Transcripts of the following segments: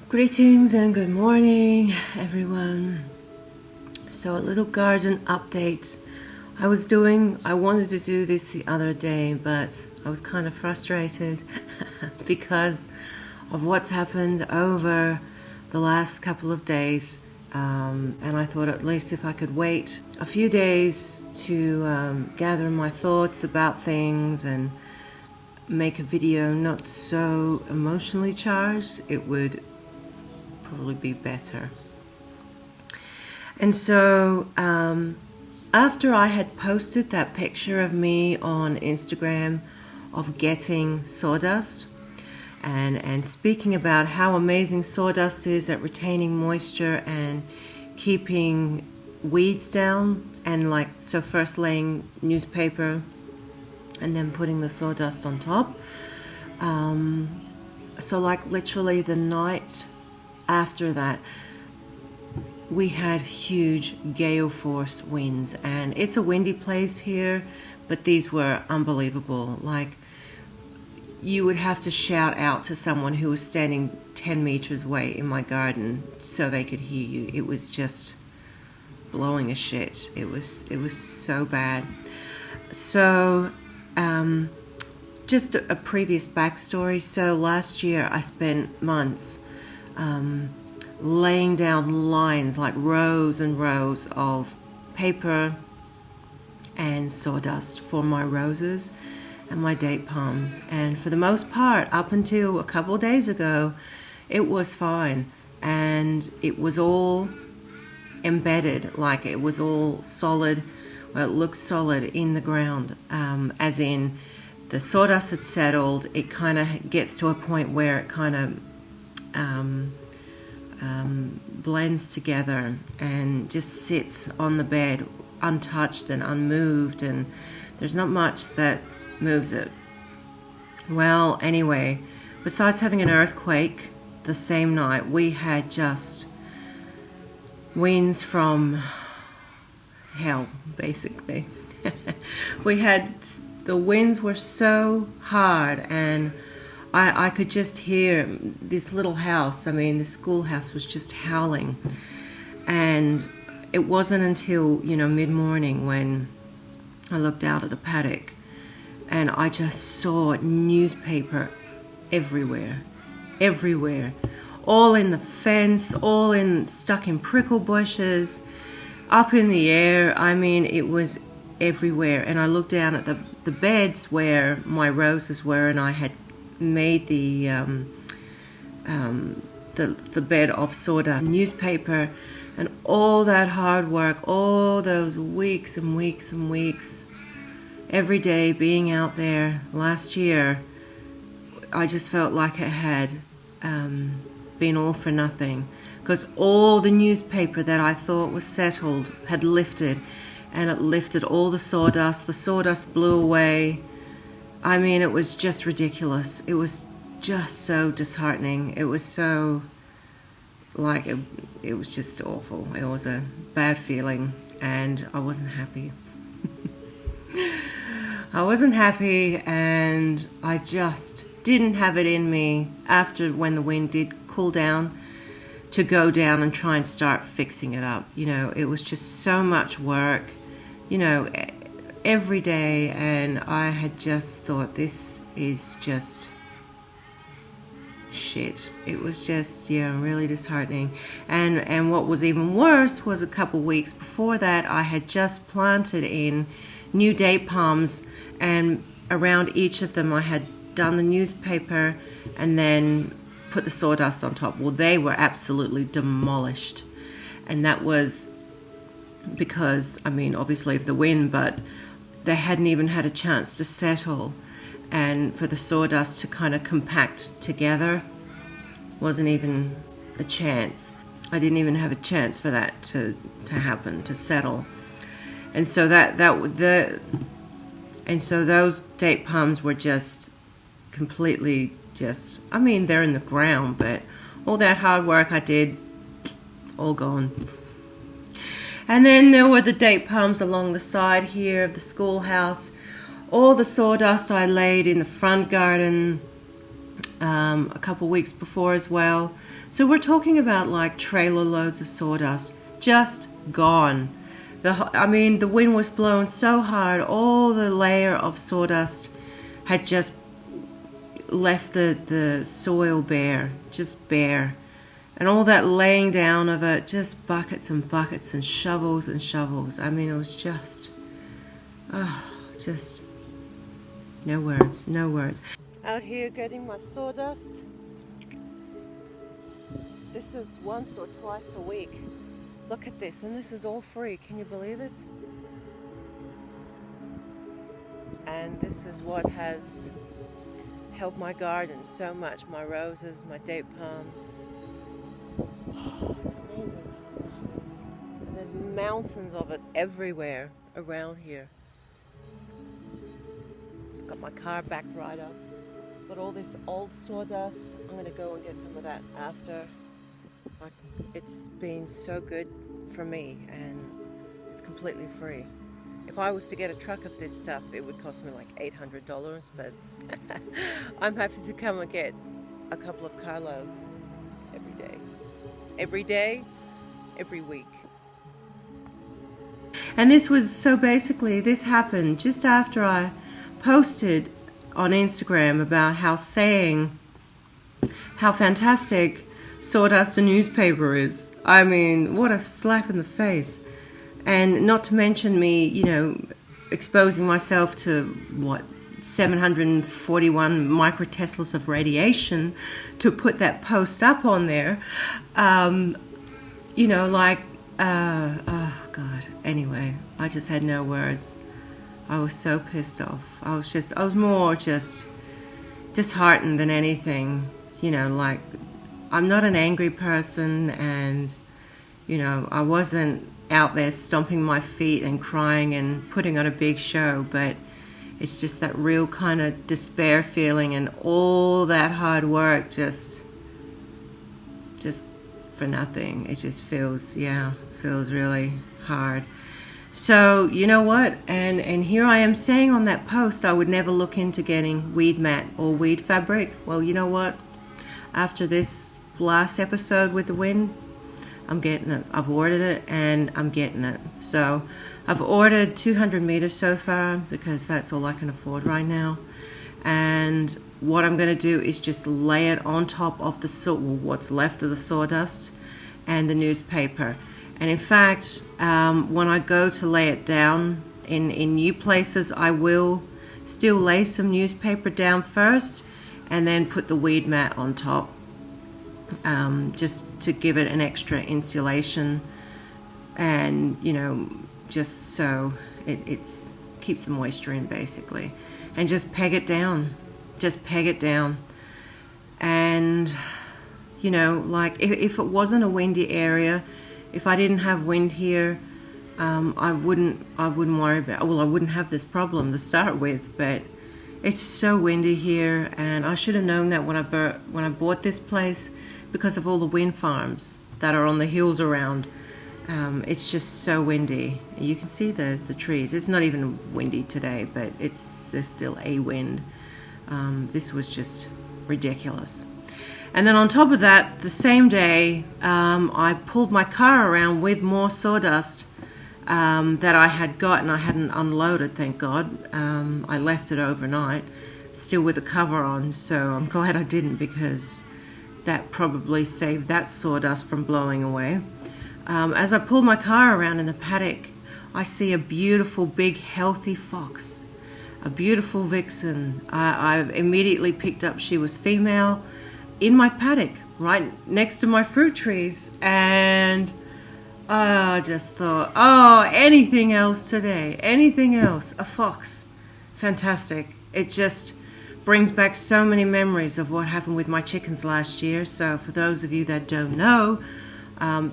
Greetings and good morning, everyone. So a little garden update. I wanted to do this the other day, but I was kind of frustrated because of what's happened over the last couple of days. And I thought at least if I could wait a few days to gather my thoughts about things and make a video not so emotionally charged, it would probably be better. And so after I had posted that picture of me on Instagram of getting sawdust and speaking about how amazing sawdust is at retaining moisture and keeping weeds down, and so first laying newspaper and then putting the sawdust on top, so literally the night after that we had huge gale force winds, and it's a windy place here, but these were unbelievable. You would have to shout out to someone who was standing 10 meters away in my garden so they could hear you. It was just blowing a shit. It was so bad. So just a previous backstory. So last year I spent months laying down lines, like rows and rows of paper and sawdust for my roses and my date palms, and for the most part up until a couple of days ago it was fine, and it was all embedded, like it was all solid. Well, it looks solid in the ground, as in the sawdust had settled. It kind of gets to a point where it kind of blends together and just sits on the bed untouched and unmoved, and there's not much that moves it. Well, anyway, besides having an earthquake the same night, we had just winds from hell, basically. The winds were so hard, and I could just hear this little house, the schoolhouse was just howling. And it wasn't until, mid-morning when I looked out at the paddock and I just saw newspaper everywhere, all in the fence, stuck in prickle bushes, up in the air. It was everywhere. And I looked down at the beds where my roses were, and I had made the bed of sawdust newspaper, and all that hard work, all those weeks and weeks and weeks, every day being out there last year, I just felt like it had been all for nothing, because all the newspaper that I thought was settled had lifted, and it lifted all the sawdust blew away. It was just ridiculous. It was just so disheartening. It was so, it was just awful. It was a bad feeling, and I wasn't happy. I wasn't happy, and I just didn't have it in me after, when the wind did cool down, to go down and try and start fixing it up. It was just so much work, every day, and I had just thought, this is just shit. It was just, really disheartening. And what was even worse was a couple weeks before that, I had just planted in new date palms, and around each of them I had done the newspaper and then put the sawdust on top. Well, they were absolutely demolished, and that was because, obviously of the wind, but they hadn't even had a chance to settle, and for the sawdust to kind of compact together wasn't even a chance. I didn't even have a chance for that to happen, to settle. And so those date palms were just completely they're in the ground, but all that hard work I did, all gone. And then there were the date palms along the side here of the schoolhouse. All the sawdust I laid in the front garden, a couple weeks before as well. So we're talking about like trailer loads of sawdust just gone. I mean, the wind was blowing so hard, all the layer of sawdust had just left the soil bare, just bare. And all that laying down of it, just buckets and buckets and shovels and shovels. I mean, it was just no words, no words. Out here getting my sawdust. This is once or twice a week. Look at this, and this is all free. Can you believe it? And this is what has helped my garden so much. My roses, my date palms. Oh, it's amazing. And there's mountains of it everywhere around here. Got my car backed right up. Got all this old sawdust. I'm going to go and get some of that after. It's been so good for me, and it's completely free. If I was to get a truck of this stuff, it would cost me like $800, but I'm happy to come and get a couple of carloads every day. Every day, every week. And this was, so basically this happened just after I posted on Instagram about how fantastic sawdust and newspaper is. I mean, what a slap in the face. And not to mention me, you know, exposing myself to what, 741 microteslas of radiation to put that post up on there. You know, like, oh God. Anyway, I just had no words. I was so pissed off. I was more just disheartened than anything. You know, like, I'm not an angry person, and, you know, I wasn't out there stomping my feet and crying and putting on a big show, but it's just that real kind of despair feeling, and all that hard work just for nothing. It just feels really hard. So, you know what, and here I am saying on that post I would never look into getting weed mat or weed fabric. Well, you know what, after this last episode with the wind, I'm getting it. I've ordered it, and I'm getting it. So I've ordered 200 meters so far, because that's all I can afford right now. And what I'm going to do is just lay it on top of what's left of the sawdust and the newspaper. And in fact, when I go to lay it down in new places, I will still lay some newspaper down first and then put the weed mat on top, just to give it an extra insulation, and, you know, just so it keeps the moisture in, basically. And just peg it down. And, you know, like, if it wasn't a windy area, if I didn't have wind here, I wouldn't worry about, well, I wouldn't have this problem to start with. But it's so windy here, and I should have known that when I bought this place, because of all the wind farms that are on the hills around. It's just so windy. You can see the trees. It's not even windy today, but there's still a wind. This was just ridiculous. And then on top of that, the same day, I pulled my car around with more sawdust that I had got, and I hadn't unloaded, thank God. I left it overnight, still with the cover on, so I'm glad I didn't, because that probably saved that sawdust from blowing away. As I pulled my car around in the paddock, I see a beautiful, big, healthy fox, a beautiful vixen. I immediately picked up she was female in my paddock, right next to my fruit trees, and I just thought, oh, anything else today, anything else, a fox, fantastic. It just brings back so many memories of what happened with my chickens last year. So for those of you that don't know,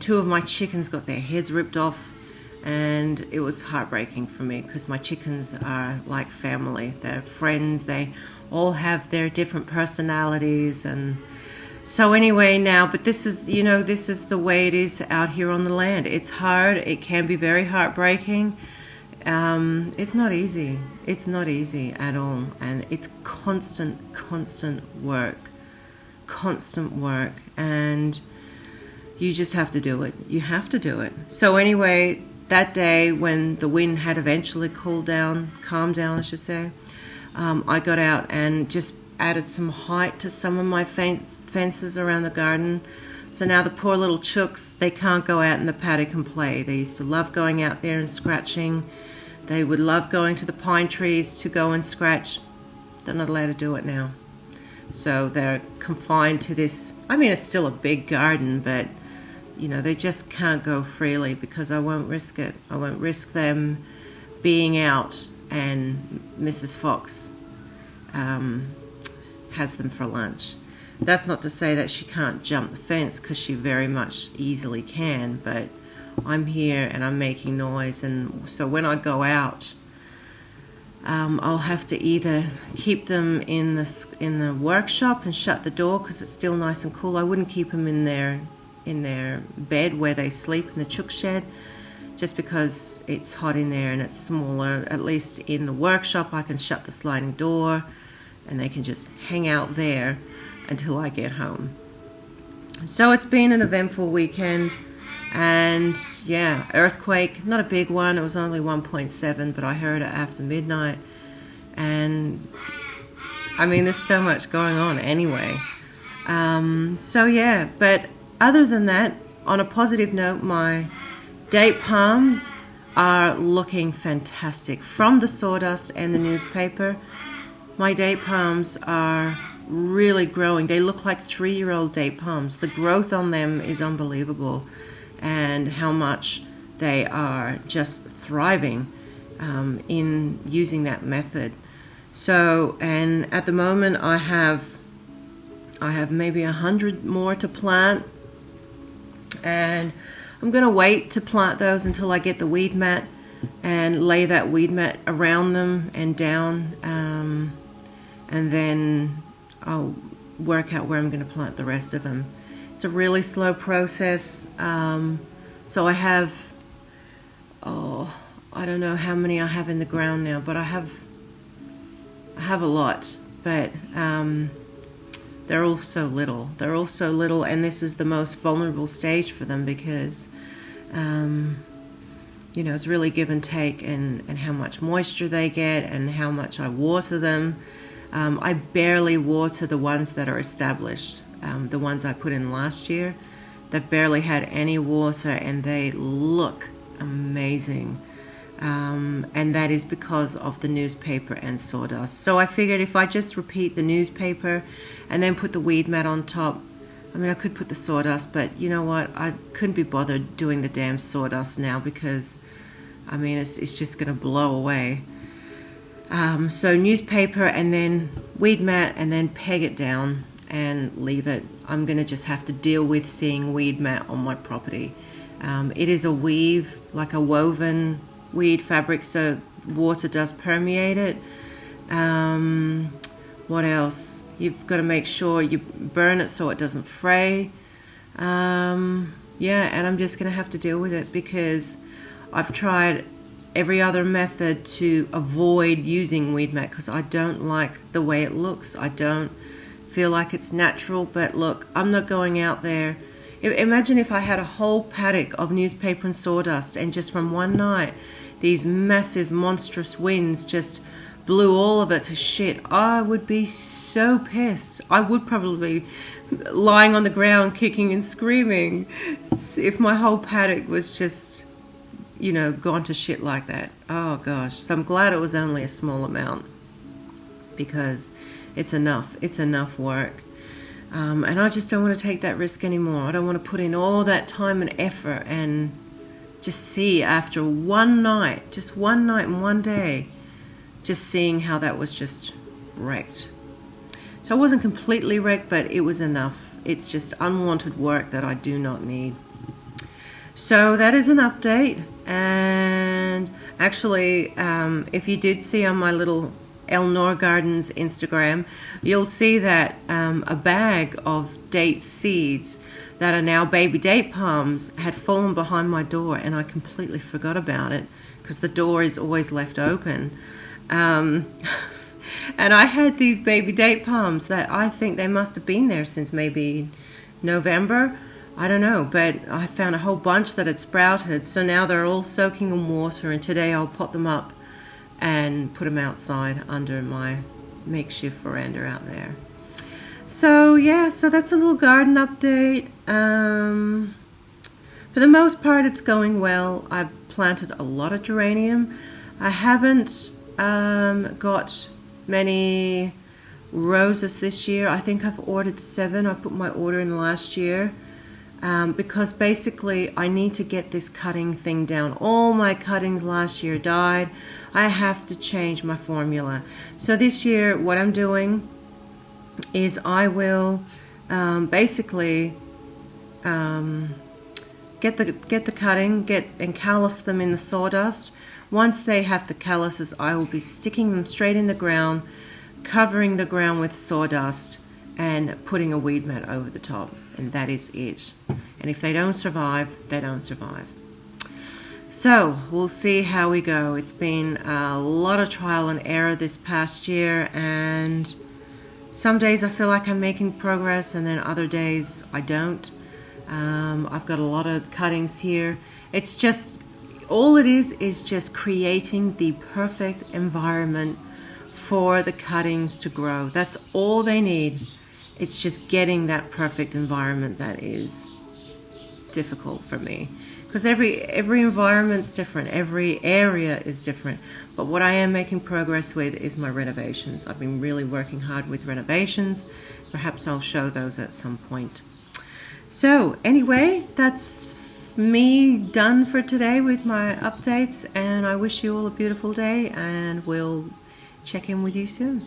2 of my chickens got their heads ripped off, and it was heartbreaking for me, because my chickens are like family. They're friends. They all have their different personalities. And so anyway, now, but this is, you know, this is the way it is out here on the land. It's hard. It can be very heartbreaking. It's not easy. It's not easy at all. And it's constant work. constant work, and you just have to do it. You have to do it. So anyway, that day when the wind had eventually calmed down, I should say, I got out and just added some height to some of my fences around the garden. So now the poor little chooks, they can't go out in the paddock and play. They used to love going out there and scratching. They would love going to the pine trees to go and scratch. They're not allowed to do it now. So they're confined to this. I mean, it's still a big garden, but you know, they just can't go freely because I won't risk it. I won't risk them being out and Mrs. Fox has them for lunch. That's not to say that she can't jump the fence, because she very much easily can, but I'm here and I'm making noise, and so when I go out, I'll have to either keep them in the workshop and shut the door because it's still nice and cool. I wouldn't keep them in their bed where they sleep in the chook shed, just because it's hot in there and it's smaller. At least in the workshop I can shut the sliding door and they can just hang out there until I get home. So it's been an eventful weekend, and yeah, earthquake, not a big one, it was only 1.7, but I heard it after midnight, and I mean, there's so much going on anyway. So yeah, but other than that, on a positive note, my date palms are looking fantastic. From the sawdust and the newspaper, my date palms are really growing. They look like 3-year-old date palms. The growth on them is unbelievable, and how much they are just thriving in using that method. So, and at the moment I have maybe 100 more to plant, and I'm gonna wait to plant those until I get the weed mat and lay that weed mat around them and down, and then I'll work out where I'm going to plant the rest of them. It's a really slow process. So I have, I don't know how many I have in the ground now, but I have a lot. But they're all so little. They're all so little, and this is the most vulnerable stage for them because, you know, it's really give and take, and how much moisture they get and how much I water them. I barely water the ones that are established. The ones I put in last year, they've barely had any water, and they look amazing. And that is because of the newspaper and sawdust. So I figured if I just repeat the newspaper and then put the weed mat on top, I mean, I could put the sawdust, but you know what? I couldn't be bothered doing the damn sawdust now because, I mean, it's just going to blow away. So newspaper and then weed mat and then peg it down and leave it. I'm going to just have to deal with seeing weed mat on my property. It is a weave, like a woven weed fabric, so water does permeate it. What else? You've got to make sure you burn it so it doesn't fray. Yeah, and I'm just going to have to deal with it because I've tried every other method to avoid using weed mat because I don't like the way it looks. I don't feel like it's natural. But look, I'm not going out there. Imagine if I had a whole paddock of newspaper and sawdust, and just from one night these massive monstrous winds just blew all of it to shit. I would be so pissed. I would probably be lying on the ground kicking and screaming if my whole paddock was just, you know, gone to shit like that. Oh gosh. So I'm glad it was only a small amount because it's enough. It's enough work. And I just don't want to take that risk anymore. I don't want to put in all that time and effort and just see after one night, just one night and one day, just seeing how that was just wrecked. So I wasn't completely wrecked, but it was enough. It's just unwanted work that I do not need. So that is an update. And actually, if you did see on my little Elnor Gardens Instagram, you'll see that a bag of date seeds that are now baby date palms had fallen behind my door, and I completely forgot about it because the door is always left open. And I had these baby date palms that I think they must have been there since maybe November. I don't know, but I found a whole bunch that had sprouted, so now they're all soaking in water, and today I'll pot them up and put them outside under my makeshift veranda out there. So yeah, so that's a little garden update. For the most part it's going well. I've planted a lot of geranium. I haven't got many roses this year. I think I've ordered 7. I put my order in last year. Because basically I need to get this cutting thing down. All my cuttings last year died. I have to change my formula. So this year what I'm doing is I will basically get the cutting, and callus them in the sawdust. Once they have the calluses, I will be sticking them straight in the ground, covering the ground with sawdust, and putting a weed mat over the top, and that is it. And if they don't survive, they don't survive. So we'll see how we go. It's been a lot of trial and error this past year, and some days I feel like I'm making progress, and then other days I don't. I've got a lot of cuttings here. It's just, all it is just creating the perfect environment for the cuttings to grow. That's all they need. It's just getting that perfect environment that is difficult for me, because every environment's different, every area is different. But what I am making progress with is my renovations. I've been really working hard with renovations. Perhaps I'll show those at some point. So anyway, that's me done for today with my updates, and I wish you all a beautiful day, and we'll check in with you soon.